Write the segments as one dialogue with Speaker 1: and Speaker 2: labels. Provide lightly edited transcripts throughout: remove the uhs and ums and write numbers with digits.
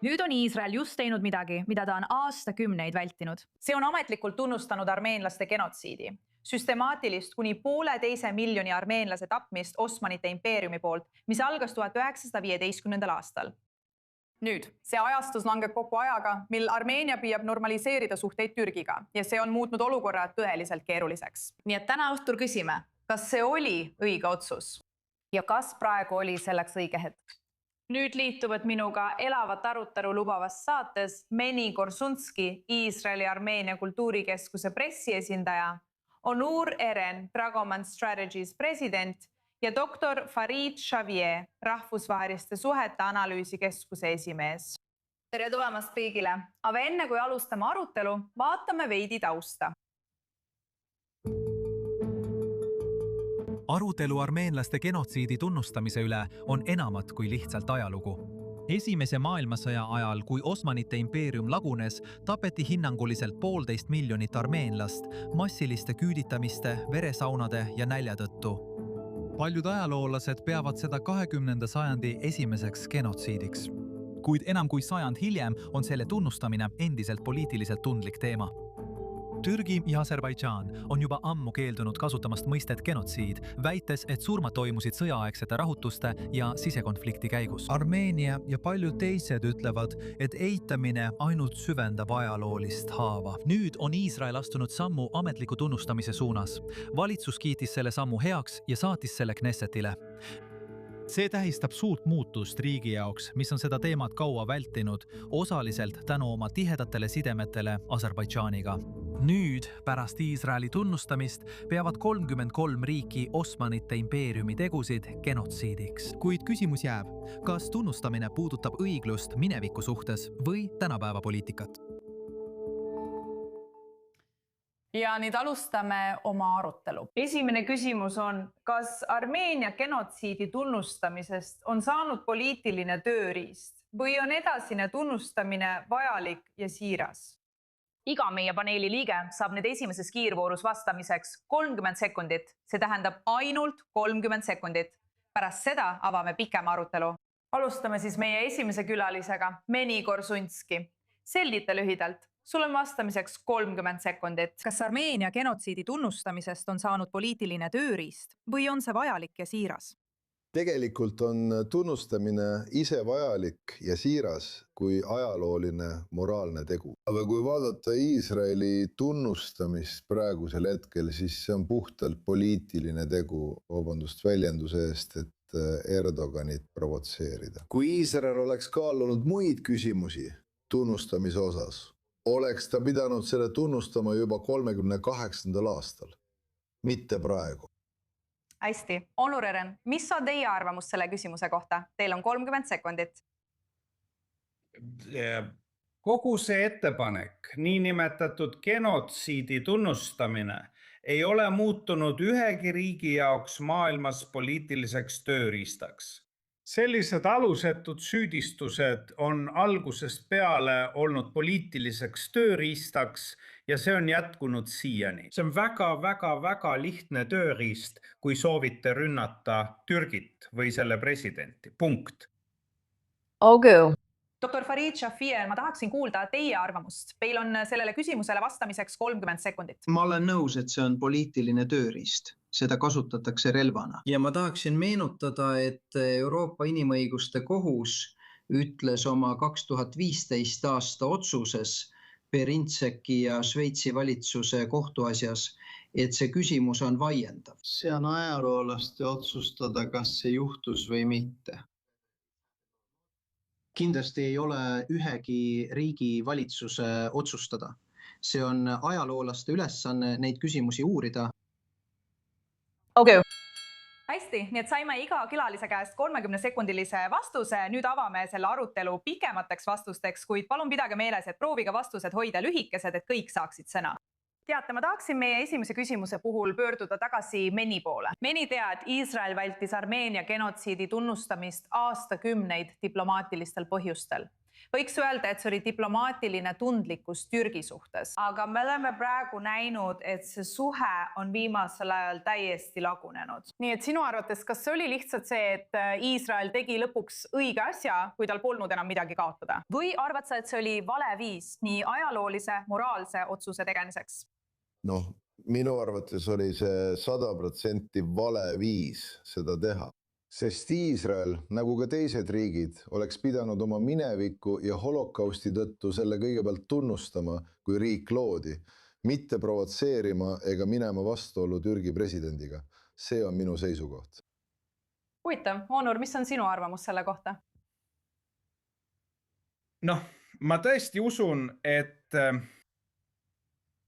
Speaker 1: Nüüd on Iisrael just teinud midagi, mida ta on aastakümneid vältinud. See on ametlikult tunnustanud armeenlaste genotsiidi. Süstemaatilist kuni 1,5 miljoni armeenlase tapmist Osmanite impeeriumi poolt, mis algas 1915. aastal. Nüüd, see ajastus langeb kokku ajaga, mil Armeenia püüab normaliseerida suhteid Türgiga ja see on muutnud olukorra tõeliselt keeruliseks. Nii et täna õhtul küsime, kas see oli õige otsus ja kas praegu oli selleks õige hetk? Nüüd liituvad minuga elavat arutelu lubavas saates Meni Korsunski, Iisraeli Armeenia kultuurikeskuse pressiesindaja, Onur Eren, Dragoman Strategies president ja doktor Farid Xavier, rahvusvaheliste suhete analüüsikeskuse esimees. Tere tulemast kõigile, aga enne kui alustame arutelu, vaatame veidi tausta.
Speaker 2: Arutelu armeenlaste genotsiidi tunnustamise üle on enamat kui lihtsalt ajalugu. Esimese maailmasõja ajal, kui Osmanite impeerium lagunes, tapeti hinnanguliselt 1,5 miljonit armeenlast massiliste küüditamiste, veresaunade ja nälja tõttu. Paljud ajaloolased peavad seda 20. sajandi esimeseks genotsiidiks. Kuid enam kui sajand hiljem on selle tunnustamine endiselt poliitiliselt tundlik teema. Türgi ja Aserbaidžaan on juba ammu keeldunud kasutamast mõistet genotsiid, väites, et surmad toimusid sõjaaegsete rahutuste ja sisekonflikti käigus. Armeenia ja paljud teised ütlevad, et eitamine ainult süvendab ajaloolist haava. Nüüd on Iisrael astunud sammu ametliku tunnustamise suunas. Valitsus kiitis selle sammu heaks ja saatis selle Knessetile. See tähistab suurt muutust riigi jaoks, mis on seda teemat kaua vältinud, osaliselt tänu oma tihedatele sidemetele Aserbaidžaaniga. Nüüd, pärast Iisraeli tunnustamist, peavad 33 riiki Osmanite impeeriumi tegusid genotsiidiks. Kuid küsimus jääb, kas tunnustamine puudutab õiglust mineviku suhtes või tänapäeva poliitikat?
Speaker 1: Ja nüüd alustame oma arutelu. Esimene küsimus on, kas Armeenia genotsiidi tunnustamisest on saanud poliitiline tööriist või on edasine tunnustamine vajalik ja siiras? Iga meie paneeli liige saab nüüd esimeses kiirvoorus vastamiseks 30 sekundit. See tähendab ainult 30 sekundit. Pärast seda avame pikema arutelu. Alustame siis meie esimese külalisega, Meni Korsunski. Selgita lühidalt. Sul on vastamiseks 30 sekundit. Kas Armeenia genotsiidi tunnustamisest on saanud poliitiline tööriist või on see vajalik ja siiras?
Speaker 3: Tegelikult on tunnustamine ise vajalik ja siiras kui ajalooline moraalne tegu. Aga kui vaadata Iisraeli tunnustamist praegusel hetkel, siis see on puhtalt poliitiline tegu, vabandust väljenduse eest, et Erdoganit provotseerida. Kui Iisrael oleks kaalunud muid küsimusi tunnustamise osas, oleks ta pidanud selle tunnustama juba 38. aastal, mitte praegu.
Speaker 1: Hästi. Onur Eren, mis on teie arvamus selle küsimuse kohta? Teil on 30 sekundit.
Speaker 4: Kogu see ettepanek, niinimetatud genotsiidi tunnustamine, ei ole muutunud ühegi riigi jaoks maailmas poliitiliseks tööriistaks. Sellised alusetud süüdistused on algusest peale olnud poliitiliseks tööriistaks ja see on jätkunud siiani. See on väga lihtne tööriist, kui soovite rünnata Türgit või selle presidenti. Punkt.
Speaker 1: Okay. Doktor Farid Xavier, ma tahaksin kuulda teie arvamust. Teil on sellele küsimusele vastamiseks 30 sekundit.
Speaker 5: Ma olen nõus, et see on poliitiline tööriist. Seda kasutatakse relvana. Ja ma tahaksin meenutada, et Euroopa Inimõiguste Kohus ütles oma 2015 aasta otsuses Berintseki ja Šveitsi valitsuse kohtuasjas, et see küsimus on vaiendav. See on ajaloolaste otsustada, kas see juhtus või mitte. Kindlasti ei ole ühegi riigi valitsuse otsustada. See on ajaloolaste ülesanne neid küsimusi uurida.
Speaker 1: Okay. Hästi, nii et saime iga külalise käest 30-sekundilise vastuse. Nüüd avame selle arutelu pikemateks vastusteks, kuid palun pidage meeles, et proovige vastused hoida lühikesed, et kõik saaksid sõna. Teate, ma tahaksin meie esimese küsimuse puhul pöörduda tagasi Meni poole. Meni tead, Iisrael vältis Armeenia genotsiidi tunnustamist aastakümneid diplomaatilistel põhjustel. Võiks öelda, et see oli diplomaatiline tundlikkus Türgi suhtes. Aga me oleme praegu näinud, et see suhe on viimasel ajal täiesti lagunenud. Nii et sinu arvates, kas see oli lihtsalt see, et Iisrael tegi lõpuks õige asja, kui tal polnud enam midagi kaotada? Või arvad sa, et see oli vale viis nii ajaloolise, moraalse otsuse tegemiseks?
Speaker 3: Noh, minu arvates oli see 100% vale viis seda teha. Sest Iisrael, nagu ka teised riigid, oleks pidanud oma mineviku ja holokausti tõttu selle kõigepealt tunnustama, kui riik loodi, mitte provotseerima ega minema vastuollu Türgi presidendiga. See on minu seisukoht.
Speaker 1: Huvitav, Onur, mis on sinu arvamus selle kohta?
Speaker 4: Noh, ma tõesti usun, et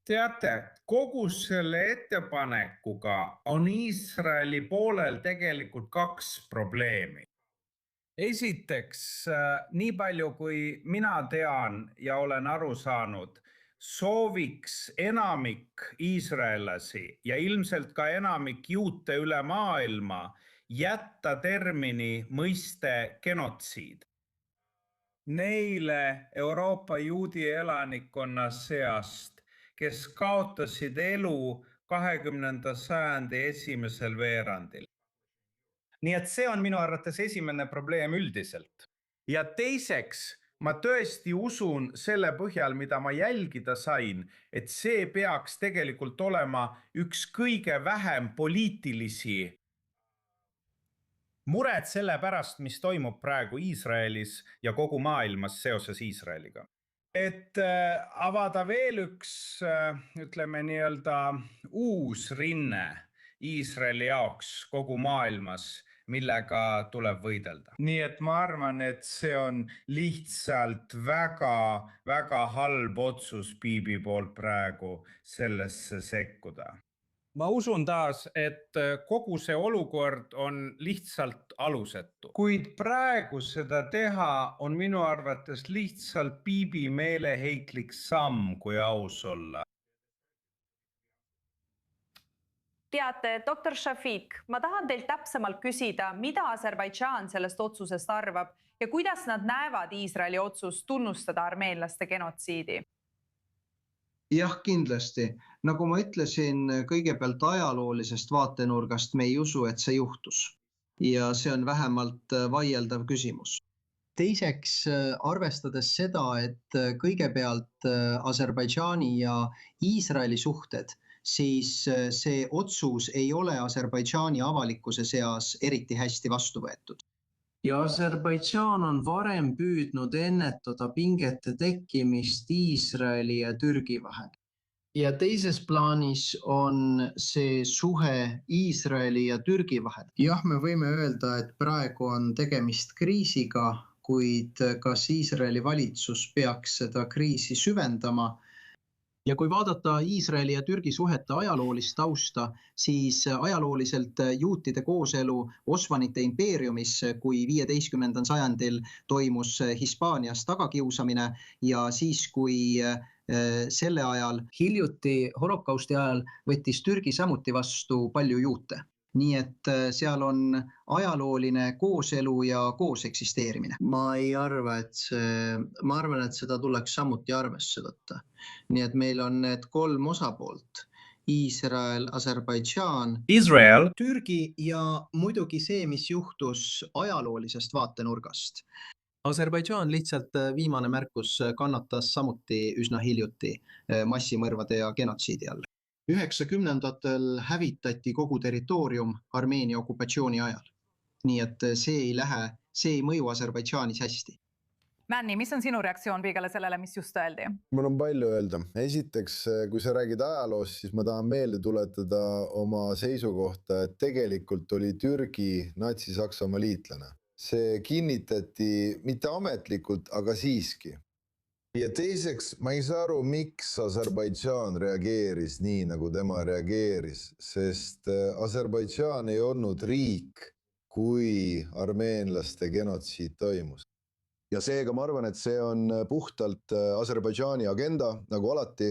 Speaker 4: teate, kogu selle ettepanekuga on Iisraeli poolel tegelikult 2 probleemi. Esiteks, nii palju kui mina tean ja olen aru saanud, sooviks enamik iisraellasi ja ilmselt ka enamik juute üle maailma jätta termini mõiste genotsiid. Neile Euroopa juudi elanikkonna seast, kes kaotasid elu 20. sajandi esimesel veerandil. Nii et see on minu arvates esimene probleem üldiselt. Ja teiseks, ma tõesti usun selle põhjal, mida ma jälgida sain, et see peaks tegelikult olema üks kõige vähem poliitilisi mured selle pärast, mis toimub praegu Iisraelis ja kogu maailmas seoses Iisraeliga. Et avada veel üks, ütleme nii-öelda uus rinne Iisraeli jaoks kogu maailmas, millega tuleb võidelda. Nii et ma arvan, et see on lihtsalt väga halb otsus Biibi poolt praegu sellesse sekkuda. Ma usun taas, et kogu see olukord on lihtsalt alusetu. Kuid praegu seda teha on minu arvates lihtsalt Biibi meeleheitlik samm, kui aus olla.
Speaker 1: Teate, Dr. Šafik, ma tahan teilt täpsemalt küsida, mida Aserbaidžaan sellest otsusest arvab ja kuidas nad näevad Iisraeli otsust tunnustada armeenlaste genotsiidi?
Speaker 5: Jah, kindlasti. Nagu ma ütlesin, kõigepealt ajaloolisest vaatenurgast me ei usu, et see juhtus. Ja see on vähemalt vaieldav küsimus. Teiseks, arvestades seda, et kõigepealt Aserbaidžaani ja Iisraeli suhted, siis see otsus ei ole Aserbaidžaani avalikkuse seas eriti hästi vastu võetud. Ja Aserbaidžaan on varem püüdnud ennetada pingete tekkimist Iisraeli ja Türgi vahel. Ja teises plaanis on see suhe Iisraeli ja Türgi vahel. Jah, me võime öelda, et praegu on tegemist kriisiga, kuid kas Iisraeli valitsus peaks seda kriisi süvendama? Ja kui vaadata Iisraeli ja Türgi suhete ajaloolist tausta, siis ajalooliselt juutide kooselu Osmanite impeeriumis, kui 15. sajandil toimus Hispaanias tagakiusamine ja siis, kui selle ajal, hiljuti holokausti ajal, võttis Türgi samuti vastu palju juute. Nii et seal on ajalooline kooselu ja koos eksisteerimine. Ma arvan, et seda tuleks samuti arvesse võtta. Nii et meil on need 3 osapoolt. Iisrael, Aserbaidžaan,
Speaker 4: Israel,
Speaker 5: Türgi ja muidugi see, mis juhtus ajaloolisest vaatenurgast. Aserbaidžaan lihtsalt viimane märkus kannatas samuti üsna hiljuti massimõrvade ja genotsiidi all. 90-ndatel hävitati kogu territoorium Armeenia okupatsiooni ajal. Nii et see ei mõju Aserbaidžaanis hästi.
Speaker 1: Männi, mis on sinu reaktsioon kõigele sellele, mis just öeldi?
Speaker 3: Mul on palju öelda. Esiteks, kui sa räägid ajaloost, siis ma tahan meelde tuletada oma seisukohta, et tegelikult oli Türgi Natsi-Saksamaa liitlane. See kinnitati mitte ametlikult, aga siiski. Ja teiseks, ma ei saa aru, miks Aserbaidžaan reageeris nii, nagu tema reageeris, sest Aserbaidžaan ei olnud riik, kui armeenlaste genotsiid toimus. Ja seega ma arvan, et see on puhtalt Aserbaidžaani agenda, nagu alati.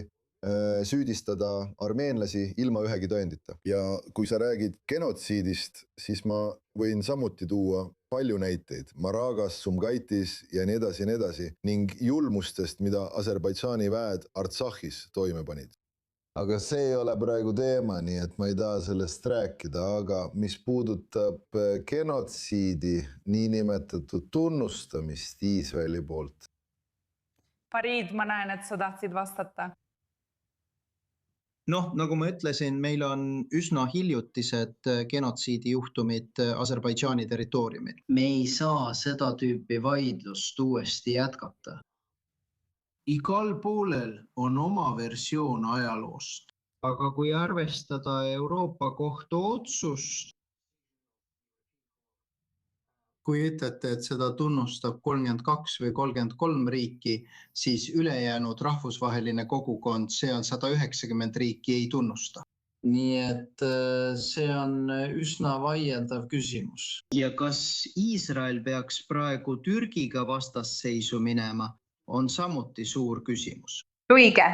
Speaker 3: süüdistada armeenlasi ilma ühegi tõendita. Ja kui sa räägid genotsiidist, siis ma võin samuti tuua palju näiteid Maragas, Sumgaitis ja nii edasi ning julmustest, mida Aserbaidžaani väed Artsahhis toime panid. Aga see ei ole praegu teema, nii et ma ei taha sellest rääkida, aga mis puudutab genotsiidi niinimetatud tunnustamist Iisraeli poolt.
Speaker 1: Farid, ma näen, et sa tahtsid vastata.
Speaker 5: Noh, nagu ma ütlesin, meil on üsna hiljutised genotsiidijuhtumid Aserbaidžaani territooriumil. Me ei saa seda tüüpi vaidlust uuesti jätkata. Igal poolel on oma versioon ajaloost. Aga kui arvestada Euroopa Kohtu otsust, kui ütlete, et seda tunnustab 32 või 33 riiki, siis ülejäänud rahvusvaheline kogukond, see on 190 riiki, ei tunnusta. Nii et see on üsna vaieldav küsimus. Ja kas Iisrael peaks praegu Türgiga vastasseisu minema, on samuti suur küsimus.
Speaker 1: Õige.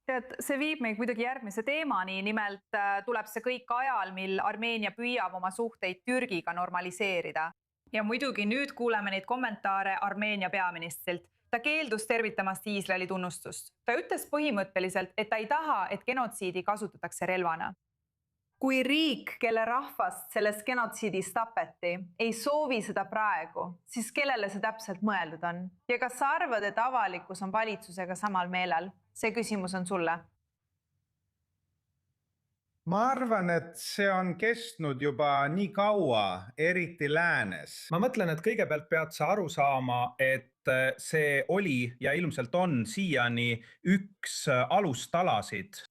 Speaker 1: Tead, see viib meid muidugi järgmise teemani, nimelt tuleb see kõik ajal, mil Armeenia püüab oma suhteid Türgiga normaliseerida. Ja muidugi nüüd kuuleme neid kommentaare Armeenia peaministrilt. Ta keeldus tervitamast Iisraeli tunnustust. Ta ütles põhimõtteliselt, et ta ei taha, et genotsiidi kasutatakse relvana. Kui riik, kelle rahvast sellest genotsiidist tapeti, ei soovi seda praegu, siis kellele see täpselt mõeldud on? Ja kas sa arvad, et avalikkus on valitsusega samal meelel? See küsimus on sulle.
Speaker 4: Ma arvan, et see on kestnud juba nii kaua, eriti läänes. Ma mõtlen, et kõigepealt pead sa aru saama, et see oli ja ilmselt on siiani üks alustalasid.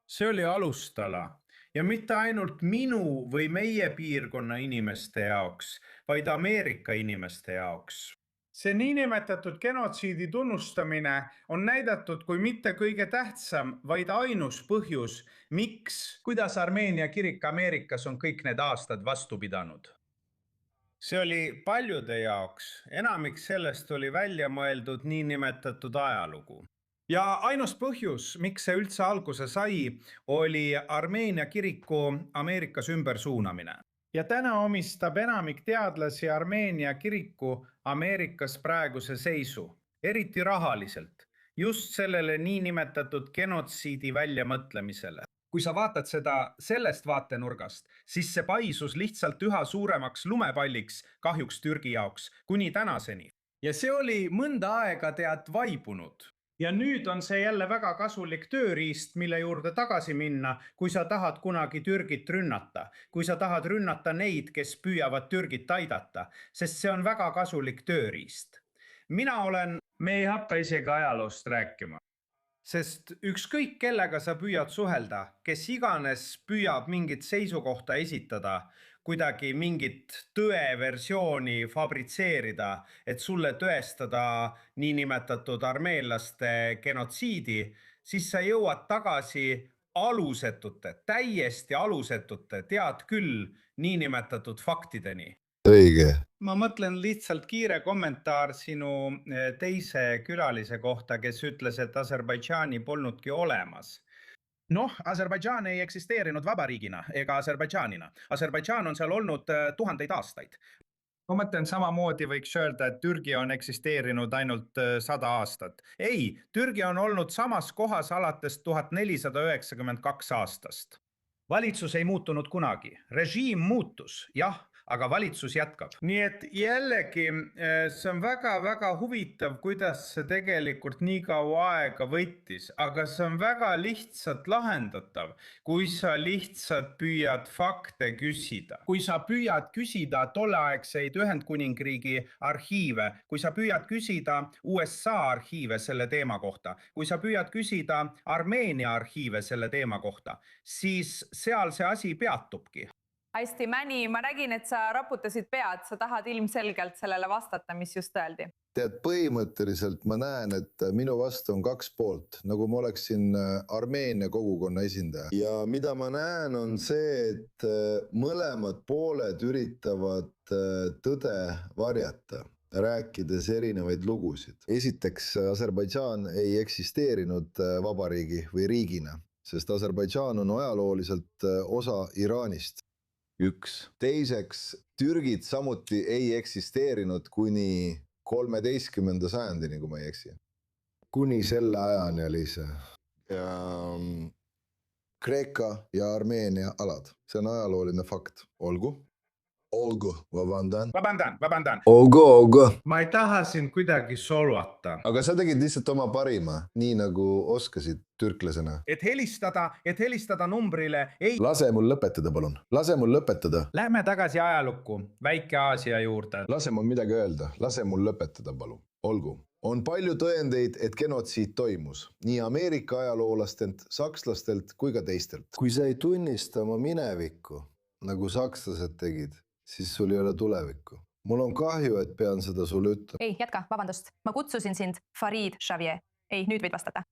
Speaker 4: See oli alustala. Ja mitte ainult minu või meie piirkonna inimeste jaoks, vaid Ameerika inimeste jaoks. See niinimetatud genotsiidi tunnustamine on näidatud kui mitte kõige tähtsam, vaid ainus põhjus, kuidas Armeenia kirik Ameerikas on kõik need aastad vastu pidanud. See oli paljude jaoks, enamik sellest oli välja mõeldud niinimetatud ajalugu. Ja ainus põhjus, miks see üldse alguse sai, oli Armeenia kiriku Ameerikas ümbersuunamine. Ja täna omistab enamik teadlasi Armeenia kiriku Ameerikas praeguse seisu, eriti rahaliselt, just sellele niinimetatud genotsiidi väljamõtlemisele. Kui sa vaatad seda sellest vaatenurgast, siis see paisus lihtsalt üha suuremaks lumepalliks kahjuks Türgi jaoks kuni tänaseni. Ja see oli mõnda aega vaibunud. Ja nüüd on see jälle väga kasulik tööriist, mille juurde tagasi minna, kui sa tahad kunagi Türgit rünnata. Kui sa tahad rünnata neid, kes püüavad Türgit aidata, sest see on väga kasulik tööriist. Me ei hakka isegi ajaloost rääkima. Sest ükskõik kellega sa püüad suhelda, kes iganes püüab mingit seisukohta esitada, kuidagi mingit tõeversiooni fabritseerida, et sulle tõestada niinimetatud armeenlaste genotsiidi, siis sa jõuad tagasi alusetute, täiesti alusetute, tead küll, niinimetatud faktideni.
Speaker 3: Õige.
Speaker 4: Ma mõtlen lihtsalt kiire kommentaar sinu teise külalise kohta, kes ütles, et Aserbaidžaani polnudki olemas. Noh, Aserbaidžaan ei eksisteerinud vabariigina ega Aserbaidžaanina. Aserbaidžaan on seal olnud tuhandeid aastaid. Ma mõtlen samamoodi võiks öelda, et Türgi on eksisteerinud ainult 100 aastat. Ei, Türgi on olnud samas kohas alates 1492 aastast. Valitsus ei muutunud kunagi. Režiim muutus, jah, aga valitsus jätkab. Nii et jällegi see on väga huvitav, kuidas see tegelikult nii kaua aega võttis, aga see on väga lihtsalt lahendatav, kui sa lihtsalt püüad fakte küsida. Kui sa püüad küsida tolleaegseid Ühendkuningriigi arhiive, kui sa püüad küsida USA arhiive selle teema kohta, kui sa püüad küsida Armeenia arhiive selle teema kohta, siis seal see asi peatubki.
Speaker 1: Hästi, Mäni, ma nägin, et sa raputasid pead, sa tahad ilmselgelt sellele vastata, mis just öeldi.
Speaker 3: Tead, põhimõtteliselt ma näen, et minu vastu on kaks poolt, nagu ma oleksin Armeenia kogukonna esindaja. Ja mida ma näen on see, et mõlemad pooled üritavad tõde varjata. rääkides erinevaid lugusid. Esiteks, Aserbaidžaan ei eksisteerinud vabariigi või riigina, sest Aserbaidžaan on ajalooliselt osa Iraanist. Üks. Teiseks, Türgid samuti ei eksisteerinud kuni 13. sajandini, kui ma ei eksi. Kuni selle ajani oli see. Kreeka ja Armeenia alad. See on ajalooline fakt. Olgu, vabandan. Olgu.
Speaker 4: Ma ei taha sind kuidagi solvata.
Speaker 3: Aga sa tegid lihtsalt oma parima, nii nagu oskasid türklasena.
Speaker 4: Et helistada numbrile ei...
Speaker 3: Lase mul lõpetada, palun. Lase mul lõpetada.
Speaker 4: Lähme tagasi ajalukku, Väike-Aasia juurde.
Speaker 3: Lase mul midagi öelda. Lase mul lõpetada, palun. Olgu. On palju tõendeid, et genotsiid toimus. Nii Ameerika ajaloolastelt, sakslastelt kui ka teistelt. Kui sa ei tunnista oma minevikku, nagu sakslased tegid, siis sul ei ole tulevikku. Mul on kahju, et pean seda sulle ütlema.
Speaker 1: Ei, jätka, vabandust. Ma kutsusin sind Farid Xavier. Ei, nüüd võid vastata.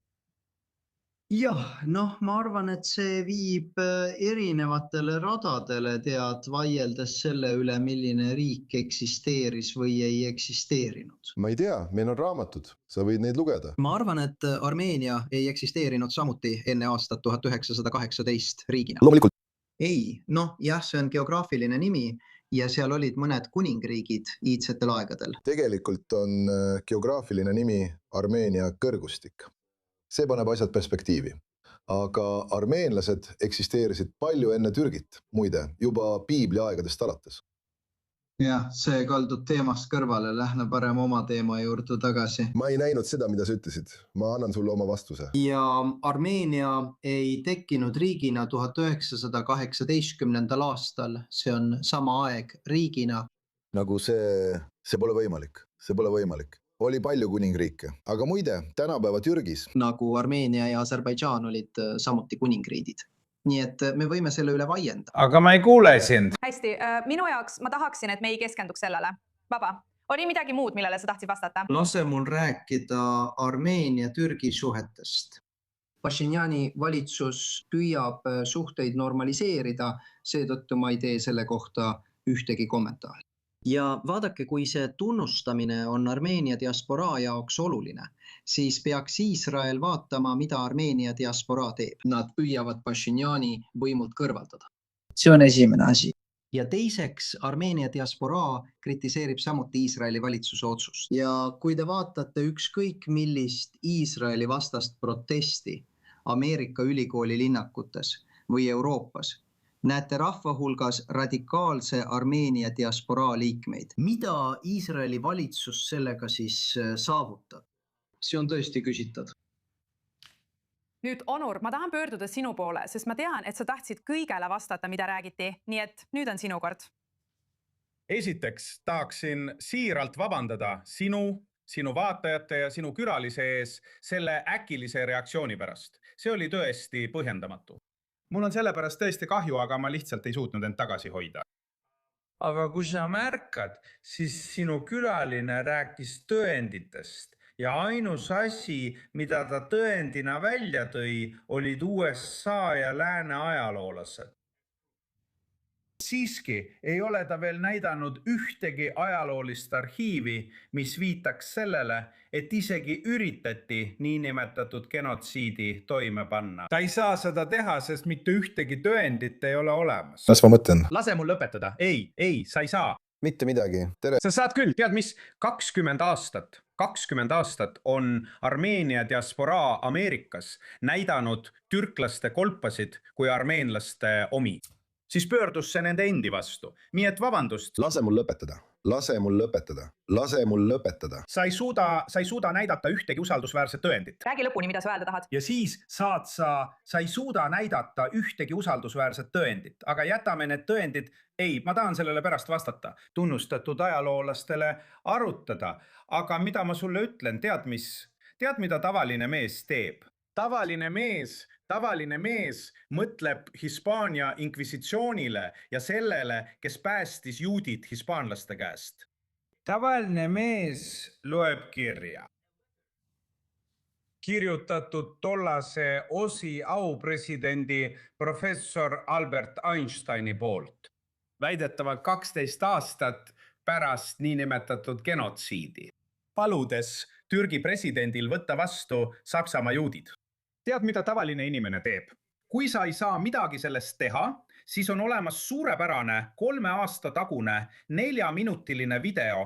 Speaker 5: Jah, ma arvan, et see viib erinevatele radadele, vaieldes selle üle, milline riik eksisteeris või ei eksisteerinud.
Speaker 3: Ma ei tea, meil on raamatud. Sa võid neid lugeda.
Speaker 5: Ma arvan, et Armeenia ei eksisteerinud samuti enne aastat 1918 riigina.
Speaker 3: Loomulikult.
Speaker 5: Ei, jah, see on geograafiline nimi ja seal olid mõned kuningriigid iidsetel aegadel.
Speaker 3: Tegelikult on geograafiline nimi Armeenia kõrgustik. See paneb asjad perspektiivi. Aga armeenlased eksisteerisid palju enne Türgit, muide, juba piibli aegadest alates.
Speaker 5: Jah, see kaldub teemast kõrvale, lähme parem oma teema juurde tagasi.
Speaker 3: Ma ei näinud seda, mida sa ütlesid. Ma annan sulle oma vastuse.
Speaker 5: Ja Armeenia ei tekkinud riigina 1918. aastal. See on sama aeg riigina.
Speaker 3: Nagu see pole võimalik. See pole võimalik. Oli palju kuningriike. Aga muide, tänapäeva Türgis.
Speaker 5: Nagu Armeenia ja Aserbaidžaan olid samuti kuningriidid. Nii et me võime selle üle vaienda.
Speaker 4: Aga ma ei kuule sind.
Speaker 1: Hästi, minu jaoks ma tahaksin, et me ei keskenduks sellele. Vaba, oli midagi muud, millele sa tahtsid vastata?
Speaker 5: Lase mul rääkida Armeenia-Türgi suhetest. Pashinjani valitsus püüab suhteid normaliseerida, seetõttu ma ei tee selle kohta ühtegi kommentaari. Ja vaadake, kui see tunnustamine on Armeenia diasporaa jaoks oluline, siis peaks Iisrael vaatama, mida Armeenia diasporaa teeb. Nad püüavad Pashinjani võimult kõrvaldada. See on esimene asi. Ja teiseks, Armeenia diasporaa kritiseerib samuti Iisraeli valitsuse otsust. Ja kui te vaatate ükskõik millist Iisraeli vastast protesti Ameerika ülikooli linnakutes või Euroopas, näete rahva hulgas radikaalse Armeenia diasporaa liikmeid. Mida Iisraeli valitsus sellega siis saavutab? See on tõesti küsitav.
Speaker 1: Nüüd, Onur, ma tahan pöörduda sinu poole, sest ma tean, et sa tahtsid kõigele vastata, mida räägiti. Nii et nüüd on sinu kord.
Speaker 4: Esiteks tahaksin siiralt vabandada sinu vaatajate ja sinu külalise ees selle äkilise reaktsiooni pärast. See oli tõesti põhjendamatu. Mul on selle pärast tõesti kahju, aga ma lihtsalt ei suutnud end tagasi hoida. Aga kui sa märkad, siis sinu külaline rääkis tõenditest ja ainus asi, mida ta tõendina välja tõi, olid USA ja lääne ajaloolased. Siiski ei ole ta veel näidanud ühtegi ajaloolist arhiivi, mis viitaks sellele, et isegi üritati niinimetatud genotsiidi toime panna. Ta ei saa seda teha, sest mitte ühtegi tõendit ei ole olemas.
Speaker 3: Las ma mõtlen.
Speaker 4: Lase mul lõpetada. Ei, sa ei saa.
Speaker 3: Mitte midagi. Tere.
Speaker 4: Sa saad küll, tead mis? 20 aastat on Armeenia diasporaa Ameerikas näidanud türklaste kolpasid kui armeenlaste omi. Siis pöördus see nende endi vastu. Nii et vabandust.
Speaker 3: Lase mul lõpetada.
Speaker 4: Sa ei suuda näidata ühtegi usaldusväärset tõendit.
Speaker 1: Räägi lõpuni, mida sa öelda tahad.
Speaker 4: Ja siis sa ei suuda näidata ühtegi usaldusväärset tõendit, aga jätame need tõendid. Ei, ma tahan sellele pärast vastata. Tunnustatud ajaloolastele arutada. Aga mida ma sulle ütlen, tead, mida tavaline mees teeb? Tavaline mees mõtleb Hispaania inkvisitsioonile ja sellele, kes päästis juudid hispaanlaste käest. Tavaline mees loeb kirja. Kirjutatud tollase OSI aupresidendi professor Albert Einsteini poolt. Väidetavalt 12 aastat pärast niinimetatud genotsiidi, paludes Türgi presidendil võtta vastu Saksamaa juudid. Tead, mida tavaline inimene teeb? Kui sa ei saa midagi sellest teha, siis on olemas suurepärane 3 aasta tagune 4-minutiline video,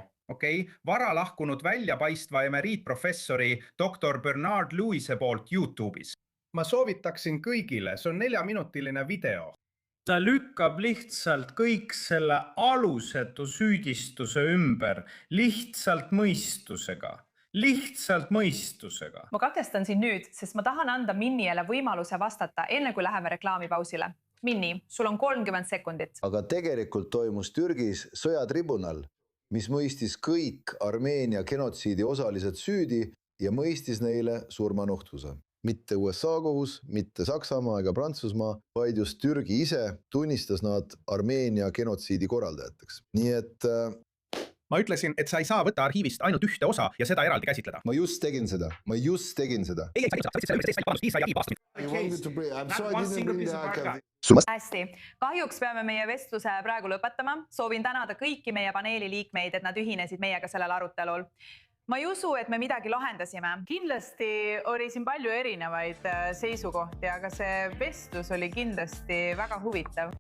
Speaker 4: vara lahkunud väljapaistva emeriitprofessori Dr. Bernard Lewis'e poolt YouTube'is. Ma soovitaksin kõigile, see on 4-minutiline video. Ta lükkab lihtsalt kõik selle alusetu süüdistuse ümber lihtsalt mõistusega.
Speaker 1: Ma katkestan siin nüüd, sest ma tahan anda Minniele võimaluse vastata enne kui läheme reklaamipausile. Minni, sul on 30 sekundit.
Speaker 3: Aga tegelikult toimus Türgis sõjatribunal, mis mõistis kõik Armeenia genotsiidi osalised süüdi ja mõistis neile surmanuhtluse. Mitte USA kohus, mitte Saksamaa ega Prantsusmaa, vaid just Türgi ise tunnistas nad Armeenia genotsiidi korraldajateks. Nii et
Speaker 6: ma ütlesin, et sa ei saa võtta arhiivist ainult ühte osa ja seda eraldi käsitleda.
Speaker 3: ma just tegin seda.
Speaker 1: Hästi, kahjuks peame meie vestluse praegu lõpetama. Soovin tänada kõiki meie paneeli liikmeid, et nad ühinesid meiega sellel arutelul. Ma ei usu, et me midagi lahendasime.
Speaker 7: Kindlasti oli siin palju erinevaid seisukohti, aga see vestlus oli kindlasti väga huvitav.